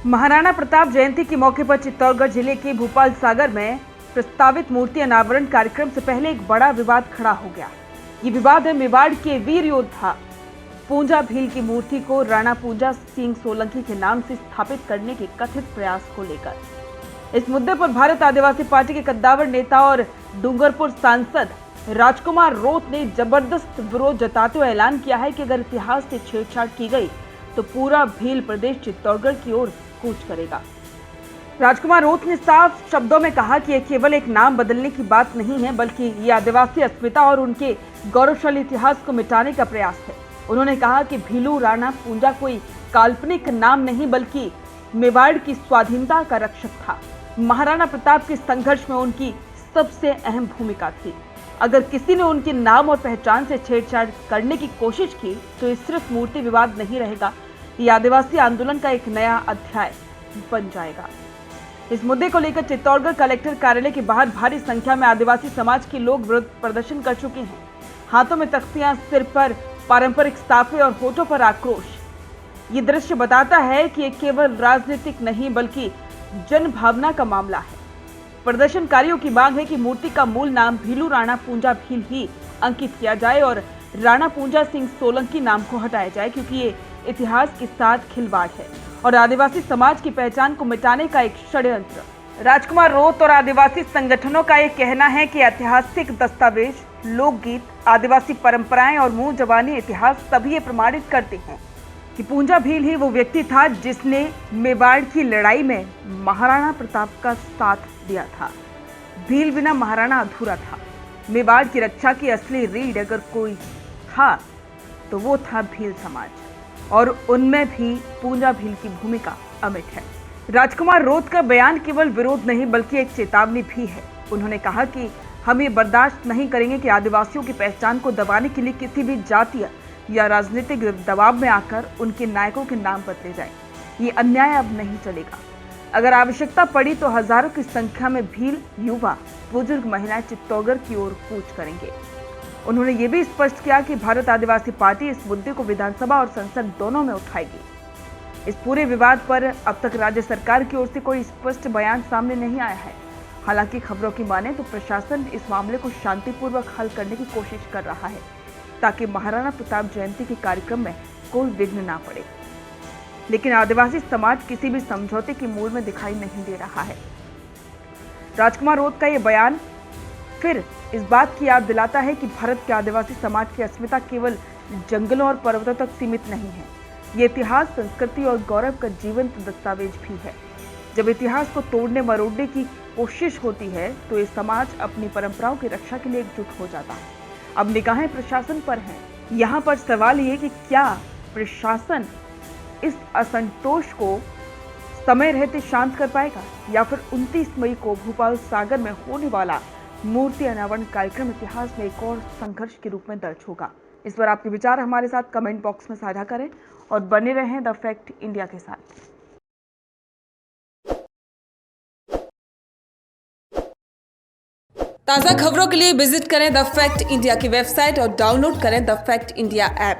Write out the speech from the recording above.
महाराणा प्रताप जयंती के मौके पर चित्तौड़गढ़ जिले के भूपाल सागर में प्रस्तावित मूर्ति अनावरण कार्यक्रम से पहले एक बड़ा विवाद खड़ा हो गया। ये विवाद है मेवाड़ के वीर योद्धा पूंजा भील की मूर्ति को राणा पूंजा सिंह सोलंकी के नाम से स्थापित करने के कथित प्रयास को लेकर। इस मुद्दे पर भारत आदिवासी पार्टी के कद्दावर नेता और डूंगरपुर सांसद राजकुमार रोत ने जबरदस्त विरोध जताते हुए ऐलान किया है कि अगर इतिहास से छेड़छाड़ की गई तो पूरा भील प्रदेश चित्तौड़गढ़ की ओर कूच करेगा। राजकुमार रोत ने साफ शब्दों में कहा कि यह केवल एक नाम बदलने की बात नहीं है, बल्कि ये आदिवासी अस्मिता और उनके गौरवशाली इतिहास को मिटाने का प्रयास है। उन्होंने कहा कि भीलू राणा पूंजा कोई काल्पनिक नाम नहीं, बल्कि मेवाड़ की स्वाधीनता का रक्षक था। महाराणा प्रताप के संघर्ष में उनकी सबसे अहम भूमिका थी। अगर किसी ने उनके नाम और पहचान से छेड़छाड़ करने की कोशिश की तो ये सिर्फ मूर्ति विवाद नहीं रहेगा, ये आदिवासी आंदोलन का एक नया अध्याय बन जाएगा। इस मुद्दे को लेकर चित्तौड़गढ़ कलेक्टर कार्यालय के बाहर भारी संख्या में आदिवासी समाज के लोग विरोध प्रदर्शन कर चुके हैं। हाथों में तख्तियां, सिर पर पारंपरिक साफे और होठों पर आक्रोश। ये दृश्य बताता है कि ये केवल राजनीतिक नहीं बल्कि जन भावना का मामला है। प्रदर्शनकारियों की मांग है कि मूर्ति का मूल नाम भीलू राणा पूंजा भील ही अंकित किया जाए और राणा पूंजा सिंह सोलंकी नाम को हटाया जाए, क्योंकि ये इतिहास के साथ खिलवाड़ है और आदिवासी समाज की पहचान को मिटाने का एक षड्यंत्र। राजकुमार रोत और आदिवासी संगठनों का ये कहना है कि ऐतिहासिक दस्तावेज, लोकगीत, आदिवासी परंपराएं और मुंह जबानी इतिहास सभी ये प्रमाणित करते हैं कि पूंजा भील ही वो व्यक्ति था जिसने मेवाड़ की लड़ाई में महाराणा प्रताप का साथ दिया था। भील बिना महाराणा अधूरा था। मेवाड़ की रक्षा की असली रीढ़ अगर कोई था तो वो था भील समाज, और उनमें भी पूंजा भील की भूमिका अमिट है। राजकुमार रोत का बयान केवल विरोध नहीं बल्कि एक चेतावनी भी है। उन्होंने कहा कि हम ये बर्दाश्त नहीं करेंगे कि आदिवासियों की पहचान को दबाने के लिए किसी भी जातीय या राजनीतिक दबाव में आकर उनके नायकों के नाम बदले जाए। ये अन्याय अब नहीं चलेगा। अगर आवश्यकता पड़ी तो हजारों की संख्या में भील युवा, बुजुर्ग, महिलाएं चित्तौड़गढ़ की ओर कूच करेंगे। उन्होंने ये भी स्पष्ट किया कि भारत आदिवासी पार्टी इस मुद्दे को विधानसभा और संसद दोनों में उठाएगी। इस पूरे विवाद पर अब तक राज्य सरकार की ओर से कोई स्पष्ट बयान सामने नहीं आया है। हालांकि खबरों की माने तो प्रशासन इस मामले को शांतिपूर्वक हल करने की कोशिश कर रहा है ताकि महाराणा प्रताप जयंती के कार्यक्रम में कोई विघ्न ना पड़े। लेकिन आदिवासी समाज किसी भी समझौते की मूड में दिखाई नहीं दे रहा है। राजकुमार रोत का यह बयान फिर इस बात की याद दिलाता है कि भारत के आदिवासी समाज की अस्मिता केवल जंगलों और पर्वतों तक सीमित नहीं है। ये इतिहास, संस्कृति और गौरव का जीवंत दस्तावेज भी है। जब इतिहास को तोड़ने मरोड़ने की कोशिश होती है तो ये समाज अपनी परंपराओं की रक्षा के लिए एकजुट हो जाता है। अब निगाहें प्रशासन पर हैं। यहाँ पर सवाल ये कि क्या प्रशासन इस असंतोष को समय रहते शांत कर पाएगा या फिर 29 मई को भूपाल सागर में होने वाला मूर्ति अनावरण कार्यक्रम इतिहास में एक और संघर्ष के रूप में दर्ज होगा। इस पर आपके विचार हमारे साथ कमेंट बॉक्स में साझा करें और बने रहें द फैक्ट इंडिया के साथ। ताज़ा खबरों के लिए विजिट करें द फैक्ट इंडिया की वेबसाइट और डाउनलोड करें द फैक्ट इंडिया ऐप।